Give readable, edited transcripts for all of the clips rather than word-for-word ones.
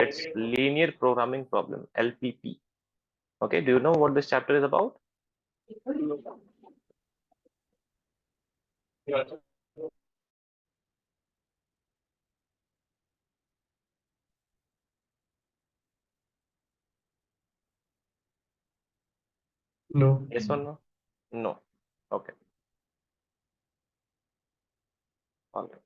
It's linear programming problem, LPP. Okay, do you know what this chapter is about? No. Yes or no? No. Okay. All right.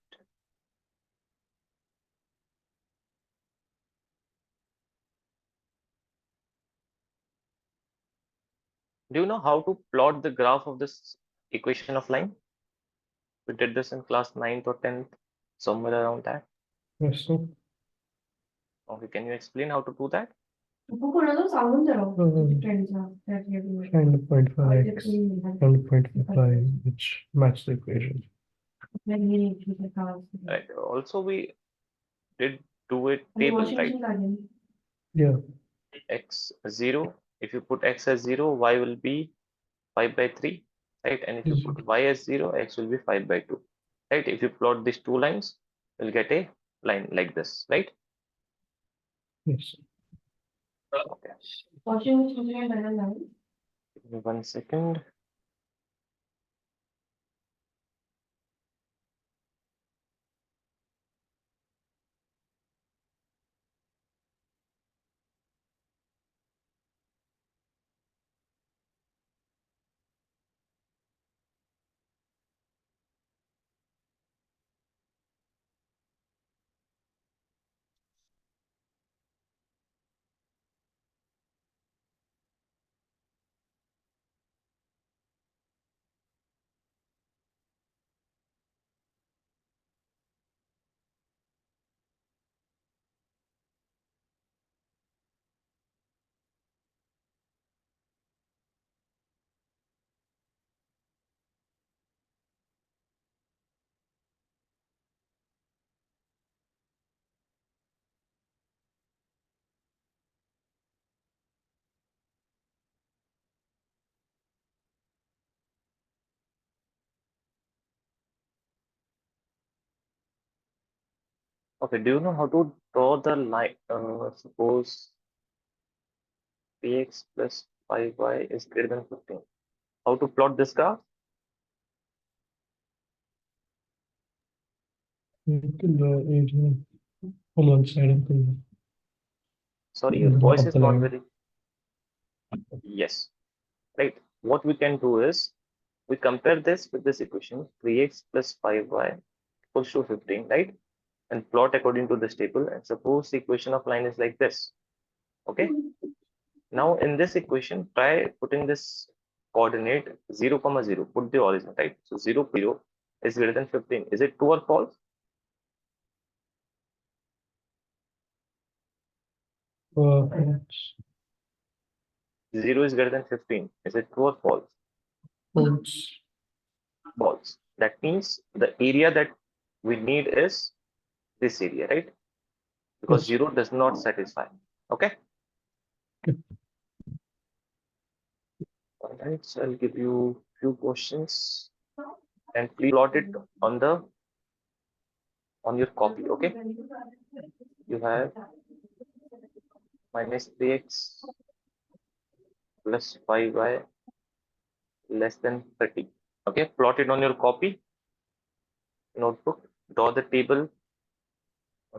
Do you know how to plot the graph of this equation of line? We did this in class 9th or 10th, somewhere around that. Yes, sir. Okay, can you explain how to do that? Find the point for x and the point for y, which match the equation. Right. Also, we did do a table, right? Yeah. X0. If you put x as 0, y will be 5 by 3, right? And if you put y as 0, x will be 5 by 2, right? If you plot these two lines, you'll get a line like this, right? Yes. Okay. Give me 1 second. Okay, do you know how to draw the line? Suppose 3x plus 5y is greater than 15. How to plot this graph? You can draw area on one side of the Sorry, your voice is not line. very. Yes, right. What we can do is we compare this with this equation 3x plus 5y equals to 15, right? And plot according to this table. And suppose the equation of line is like this. Okay. Now in this equation, try putting this coordinate 0, 0. Put the origin, right? So 0, 0 is greater than 15. Is it true or false? False. 0 is greater than 15. Is it true or false? False. False. That means the area that we need is this area, right? Because Yes. 0 does not satisfy. Okay. Okay. All right. So I'll give you few questions and please plot it on your copy. Okay. You have minus 3x plus 5y less than 30. Okay. Plot it on your copy notebook. Draw the table,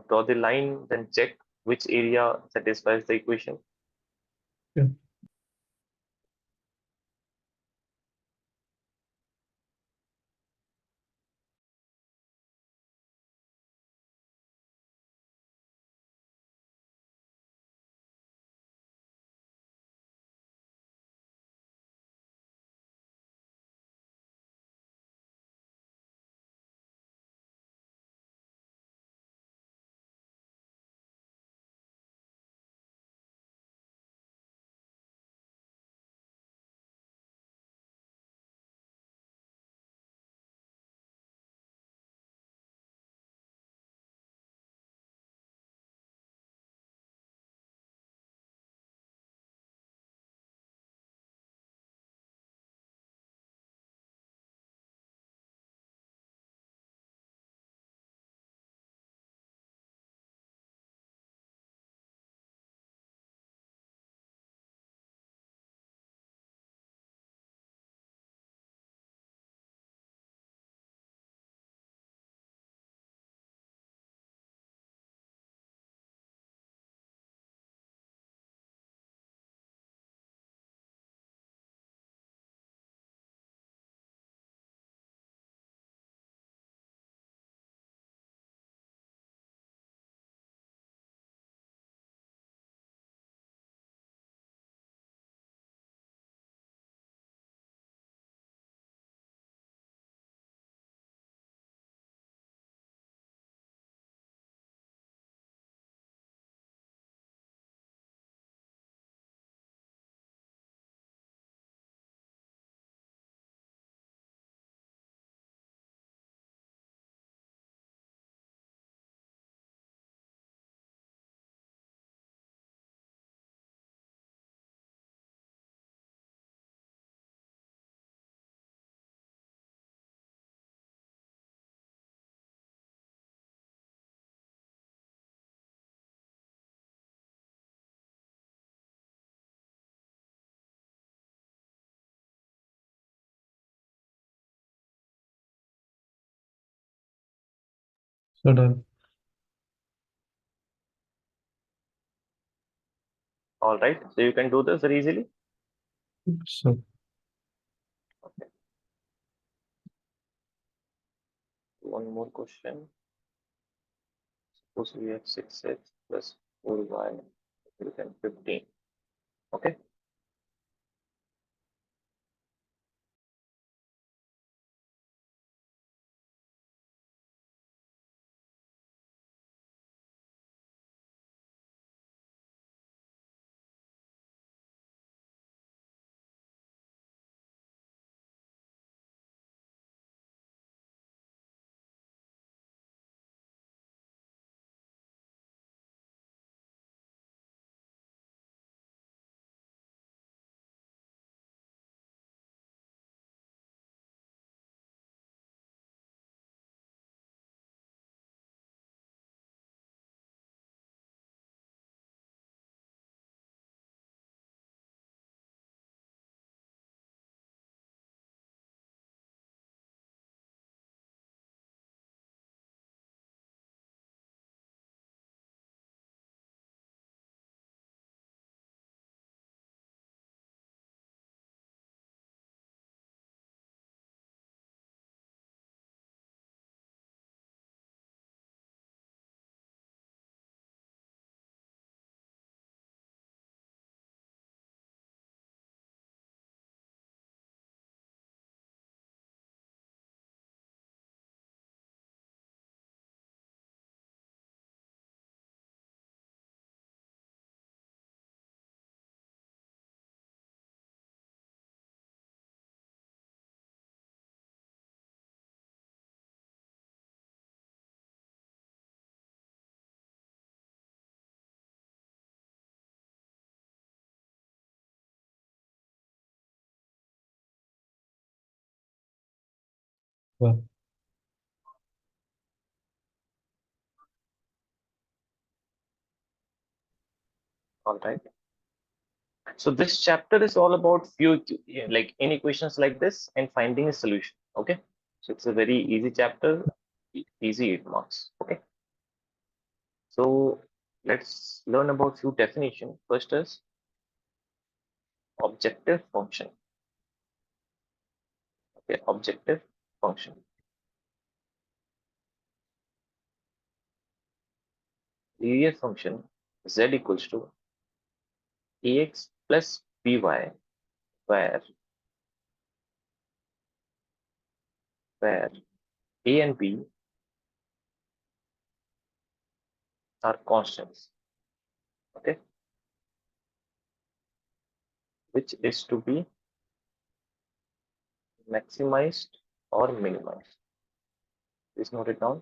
draw the line, then check which area satisfies the equation. Yeah. So done. All right, so you can do this very easily. So Okay. One more question. Suppose we have 6x plus 4y greater than 15. Okay. well, All right. So this chapter is all about few like any questions like this and finding a solution. Okay. So it's a very easy chapter, easy 8 marks. Okay. So let's learn about few definition. First is objective function. Okay, objective function. Linear function z equals to ax plus by, where a and b are constants. Okay, which is to be maximized or minimized. Please note it down.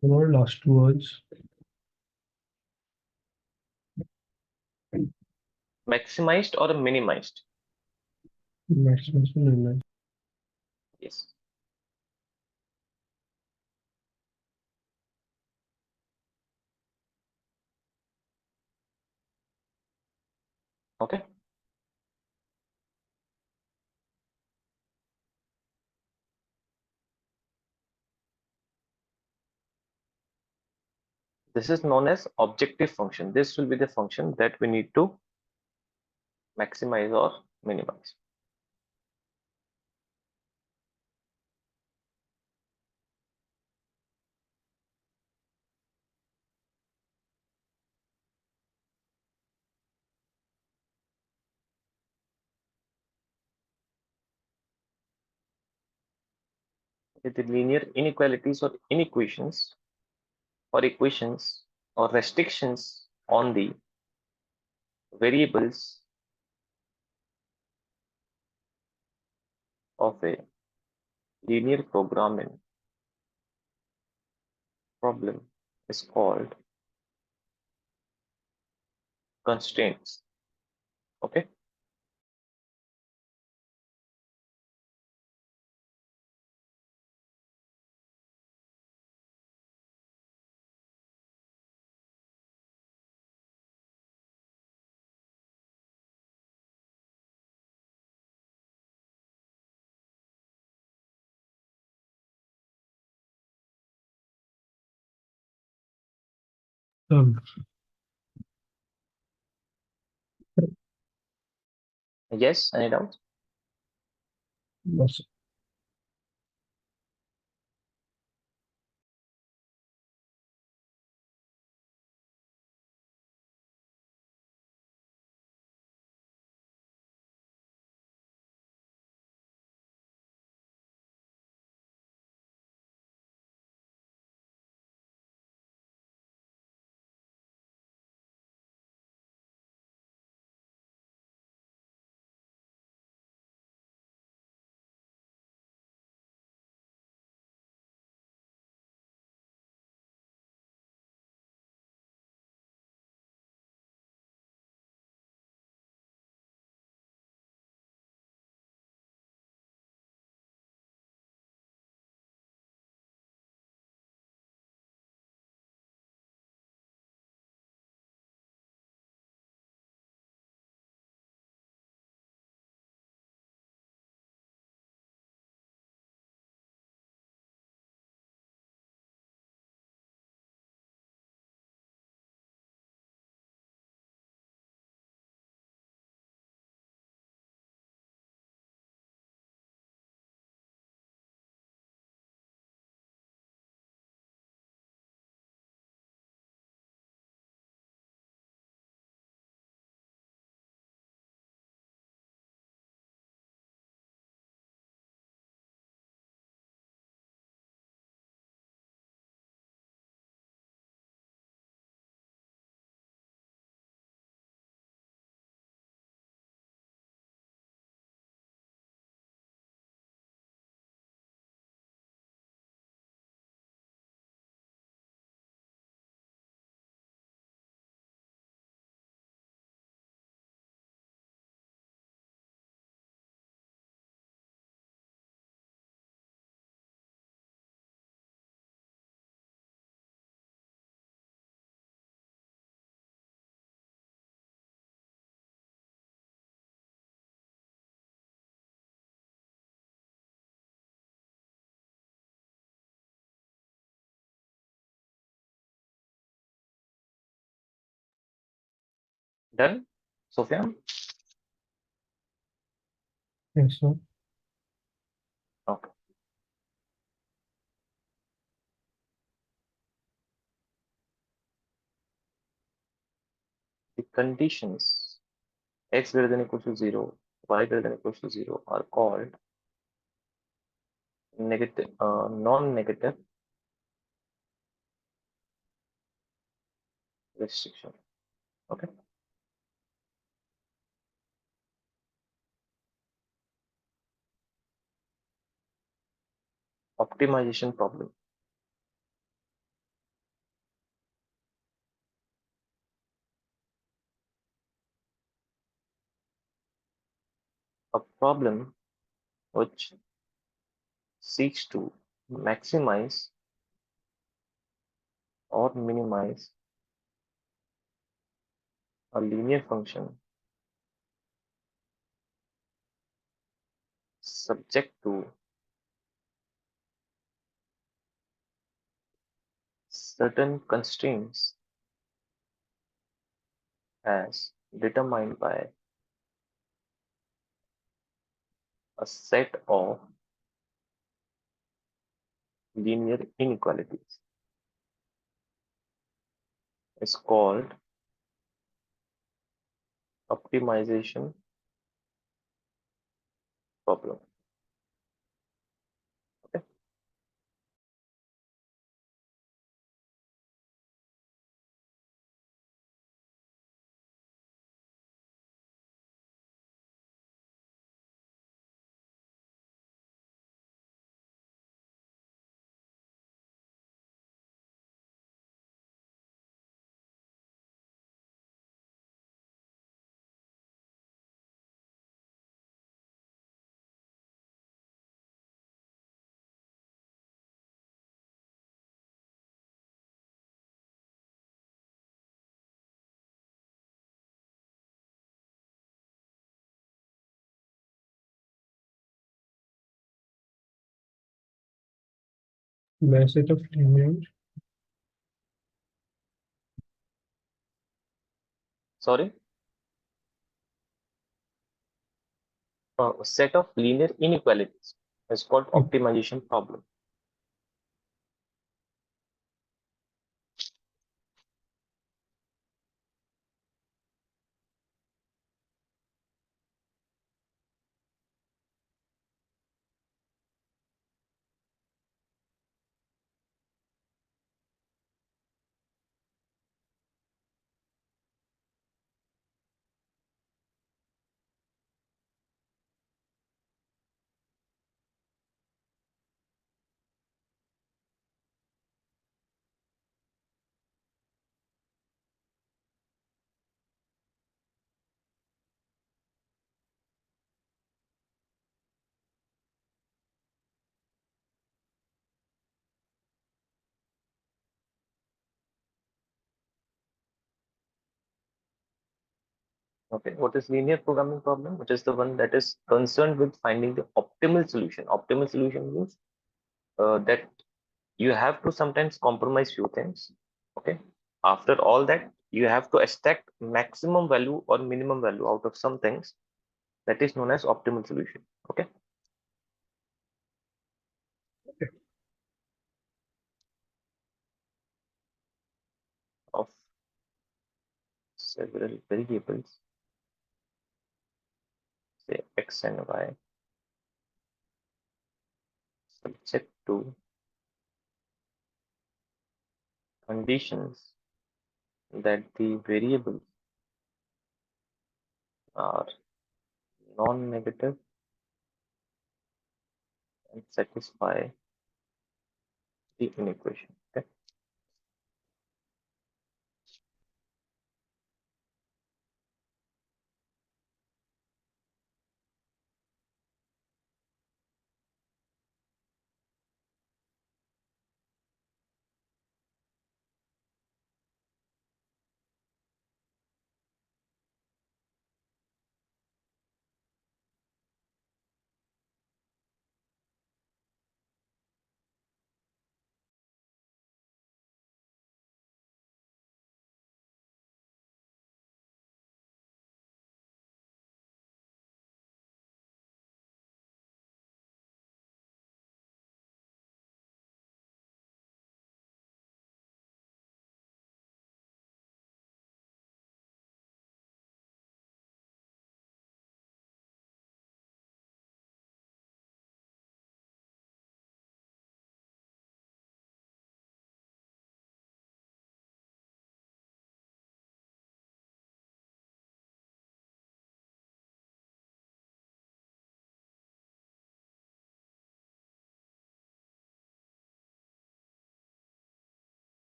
what are last two words? Maximized or minimized. Maximum and minimum. Yes. Okay. This is known as objective function. This will be the function that we need to maximize or minimize. with the linear inequalities or equations or restrictions on the variables of a linear programming problem is called constraints. Okay. Um, Yes, any doubts? yes. Done, Sofyan? Yes, sir. Okay. The conditions x greater than equal to 0, y greater than equal to 0 are called non-negative restriction. Okay. Optimization problem. A problem which seeks to maximize or minimize a linear function subject to certain constraints as determined by a set of linear inequalities is called optimization problem. Okay. Method of linear. Sorry, a set of linear inequalities is called optimization problem. Okay, what is linear programming problem? Which is the one that is concerned with finding the optimal solution. Optimal solution means that you have to sometimes compromise few things. Okay, after all that, you have to extract maximum value or minimum value out of some things. That is known as optimal solution. Okay, of several variables, say x and y, subject to conditions that the variables are non-negative and satisfy the inequation. Okay.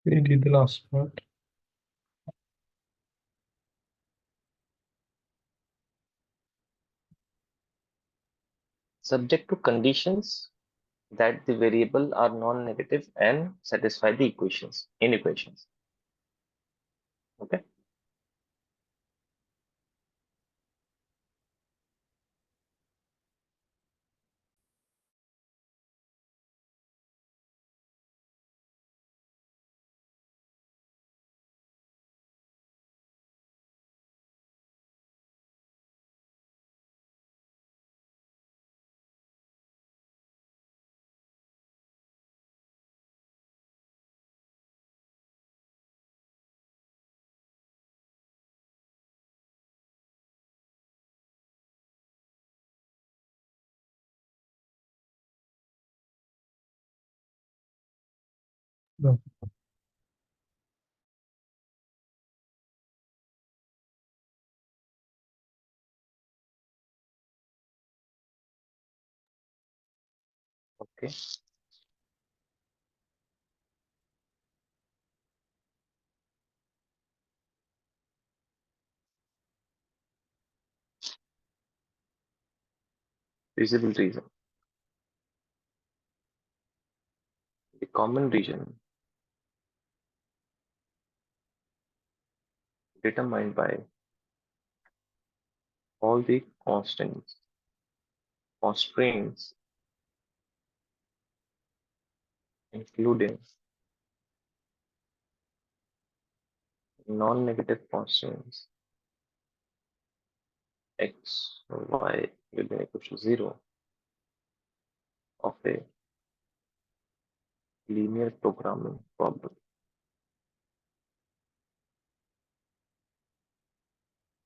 We did the last part. Subject to conditions that the variable are non-negative and satisfy the equations, inequations. Okay. No. Okay. Feasible reason. The common region determined by all the constraints, including non-negative constraints x, y will be equal to 0 of a linear programming problem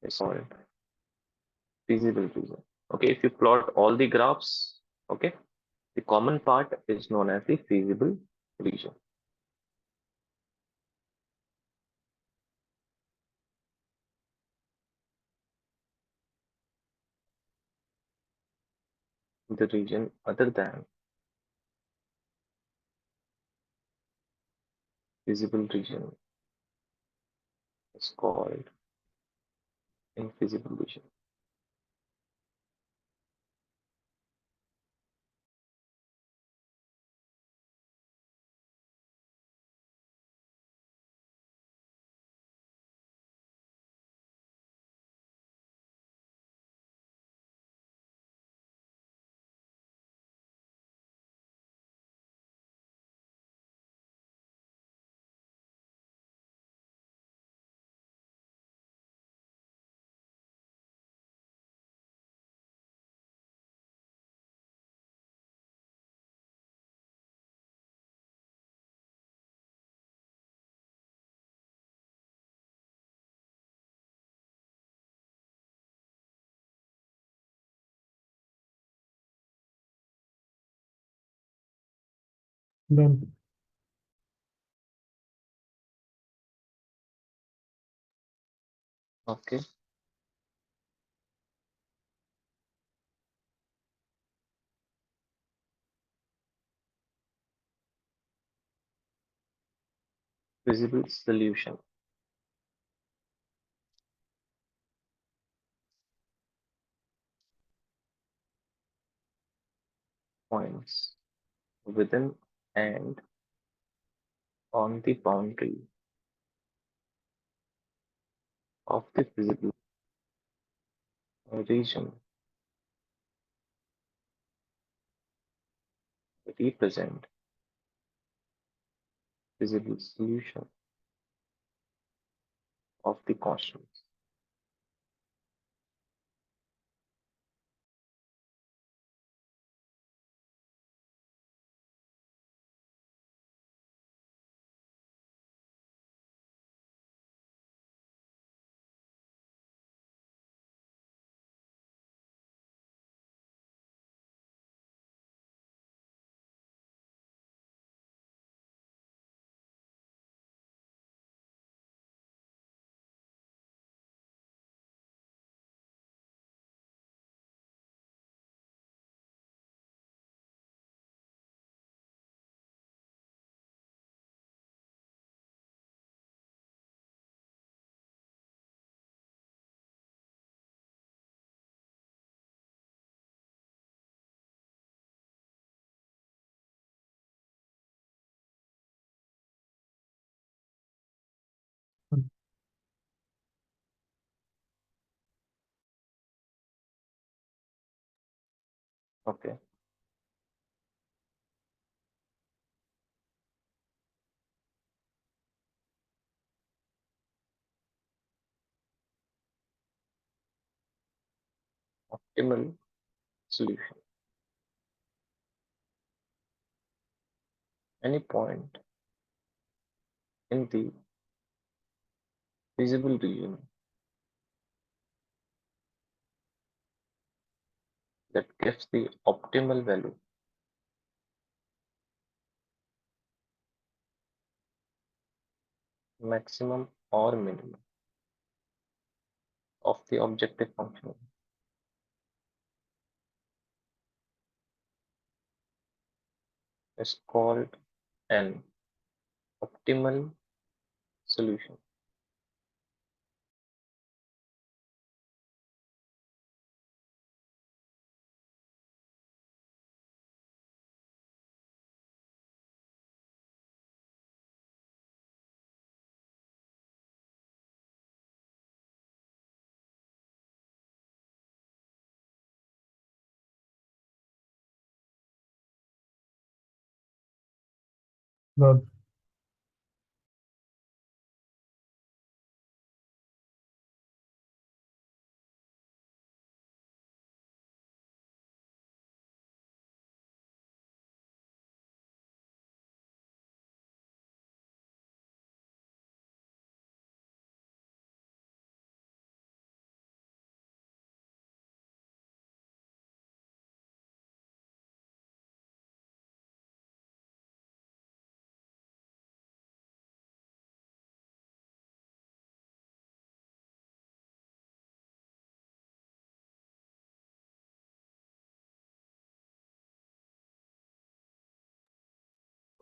is called feasible region. Okay, if you plot all the graphs, okay, the common part is known as the feasible region. The region other than feasible region is called infeasible region. Done. Okay, feasible solution points within and on the boundary of the feasible region represent feasible solution of the constraints. Okay, optimal solution. Any point in the feasible region that gives the optimal value, maximum or minimum of the objective function is called an optimal solution. None.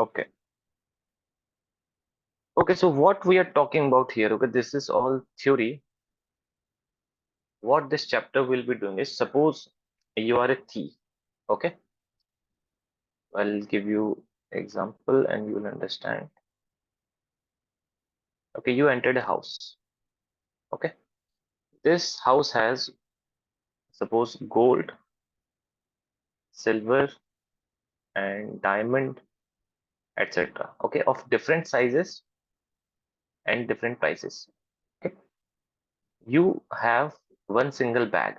Okay. Okay, so what we are talking about here, okay, this is all theory. What this chapter will be doing is, suppose you are a thief, okay? I'll give you example and you will understand. Okay, you entered a house, okay? This house has, suppose, gold, silver, and diamond, etc. Okay, of different sizes and different prices. Okay, you have one single bag,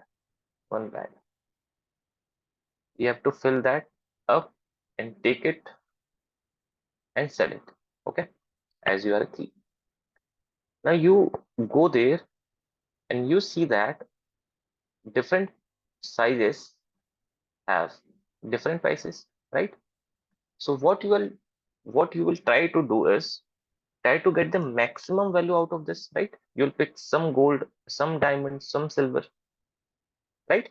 one bag. You have to fill that up and take it and sell it. Okay, as you are a thief. Now you go there and you see that different sizes have different prices, right? So what you will try to do is try to get the maximum value out of this, right? You'll pick some gold, some diamond, some silver, right?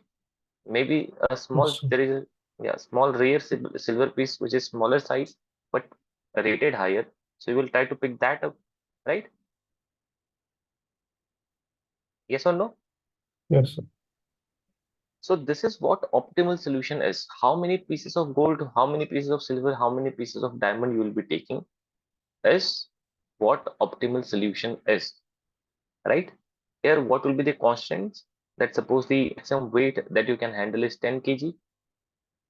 Maybe a Yes, small, sir. there is a, yeah, small rare silver piece which is smaller size but rated higher, so you will try to pick that up, right? Yes or no? Yes, sir. So this is what optimal solution is. How many pieces of gold, how many pieces of silver, how many pieces of diamond you will be taking is what optimal solution is, right? Here what will be the constants? That suppose the maximum weight that you can handle is 10 kg.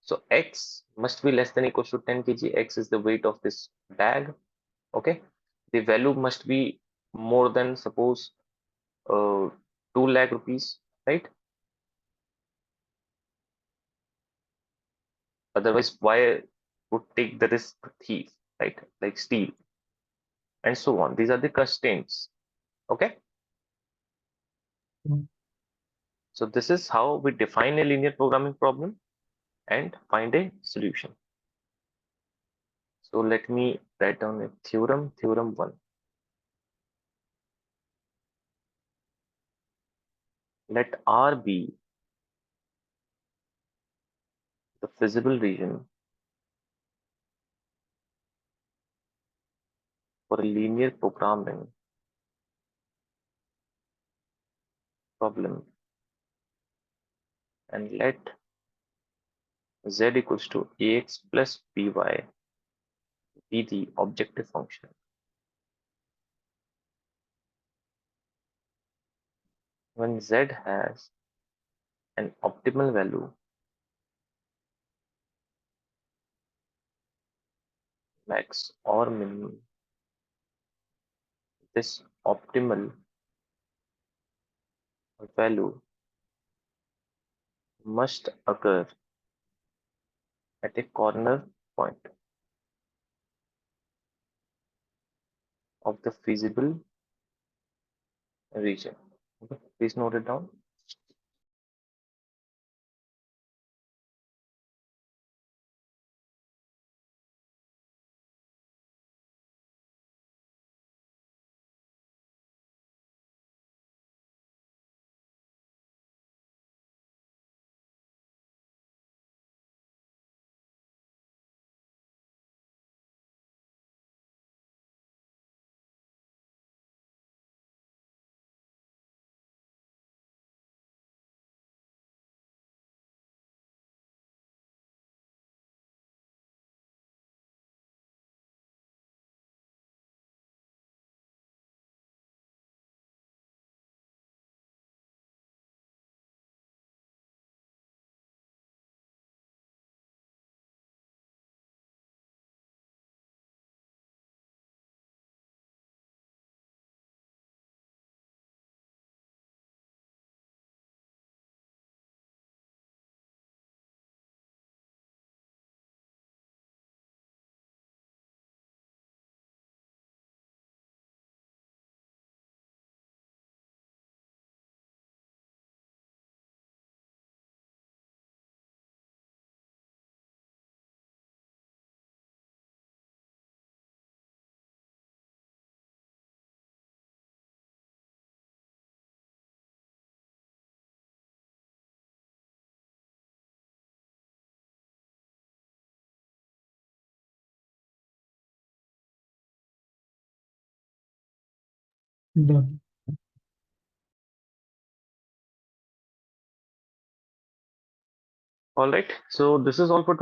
So x must be less than equals to 10 kg. X is the weight of this bag. Okay, the value must be more than, suppose, 2 lakh rupees, right? Otherwise why would take the risk to thief, right? Like steal and so on. These are the constraints. Okay, Mm. so this is how we define a linear programming problem and find a solution. So let me write down a theorem. Theorem 1, let R be the feasible region for a linear programming problem, and let z equals to ax plus by be the objective function. When z has an optimal value, max or minimum, this optimal value must occur at a corner point of the feasible region. Okay, please note it down. Done. All right. So this is all for